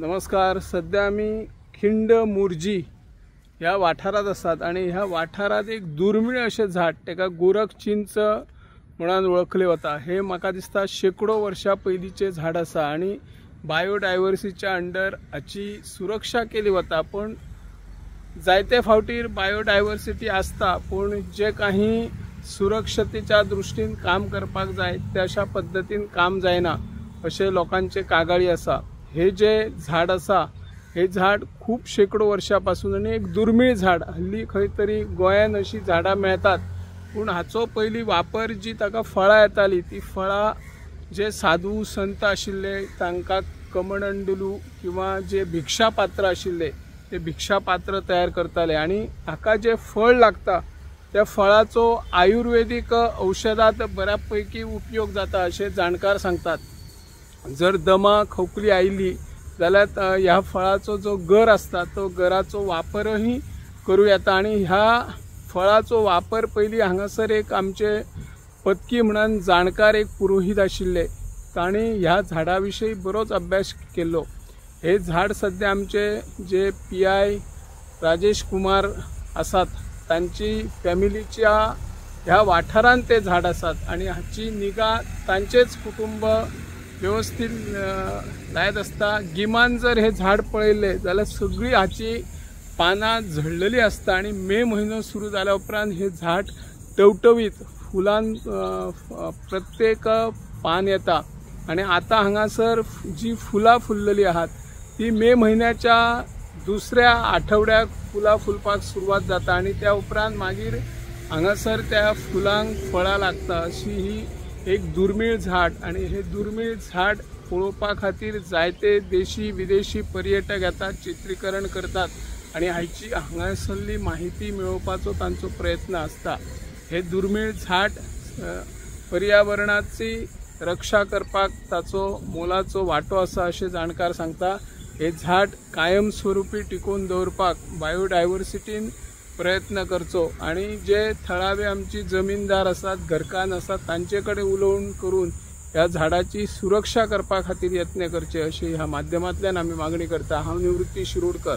नमस्कार। सध्या आम्ही खिंड मुर्जी ह्या वाठारात असतात आणि ह्या वाठारात एक दुर्मिळ असे झाड तेका गोरख चिंच म्हणून ओळखले वता। हे म्हाका दिसता शेकडो वर्षा पयलीचे झाड असा आणि बायोडायवर्सिटीच्या अंडर हाची सुरक्षा केली वता। पण जायते फावटीर बायोडायवर्सिटी असता पण जे काही सुरक्षतेच्या दृष्टीन काम करपाक जाय ते अशा पद्धतीन काम जायना असे लोकांचे कागाळी असा। हे जे झाड असा हे झाड खूप शेकडो वर्षापासून आणि एक दुर्मिळ झाड। हल्ली खंय तरी गोंयान अशी झाडां मेळतात पण हाचो पयली वापर जी ताका फळां येताली ती फळां जे साधू संत आशिल्ले तांकां कमंडलू किंवा जे भिक्षा पात्र आशिल्ले ते भिक्षा पात्र तयार करताले आणि हाका जे फळ लागता त्या फळाचो आयुर्वेदिक औषधात बऱ्यापैकी उपयोग जाता असे जाणकार सांगतात। जर दमा खोकली आयली जाल्यार ह्या फळाचो जो गर असता तो गराचो वापरही करू येता आणि ह्या फळाचो वापर पयली हांगासर एक आमचे पत्की म्हणून जाणकार एक पुरोहित आशिल्ले ताणी ह्या झाडा विशीं बरोच अभ्यास केल्लो। हे झाड सध्या आमचे जे PI राजेश कुमार आसात तांची फॅमिलीच्या ह्या वाठारांत ते झाड आसात आणि हाची निगा तांचेच कुटुंब व्यवस्थित लायत असता। गिमान जर हे झाड पळयले जाल्यार सगळी हाची पानां झडलेली असता आणि मे म्हयनो सुरू जाल्या उपरांत हे झाड टवटवीत फुलां प्रत्येक पान येता आणि आता हांगासर जी फुलां फुललेली आहात ती मे म्हयन्याच्या दुसऱ्या आठवड्याक फुलां फुलपाक सुरवात जाता आणि त्या उपरांत मागीर हांगासर त्या फुलांक फळां लागता। अशी ही एक दुर्मिळ झाड आणि हे दुर्मिळ झाड पळोवपा खातीर जायते देशी विदेशी पर्यटक येतात, चित्रीकरण करतात आणि हाची हांगासरली माहिती मेळोवपाचो तांचो प्रयत्न असता। हे दुर्मिळ झाड पर्यावरणाची रक्षा करपाक ताचो मोलाचो वाटो आसा अशें जाणकार सांगता। हे झाड कायमस्वरूपी टिकोवन दवरपाक बायोडायवर्सिटीन प्रयत्न करचो आणि जे थळावे आमची जमीनदार असतात घरकान असतात तांचे कडेन उलोवण करून ह्या झाडाची सुरक्षा करपा खातीर यत्न करचे अशी ह्या माध्यमांतल्यान आमी मागणी करता। हांव निवृत्ती शिरोडकर।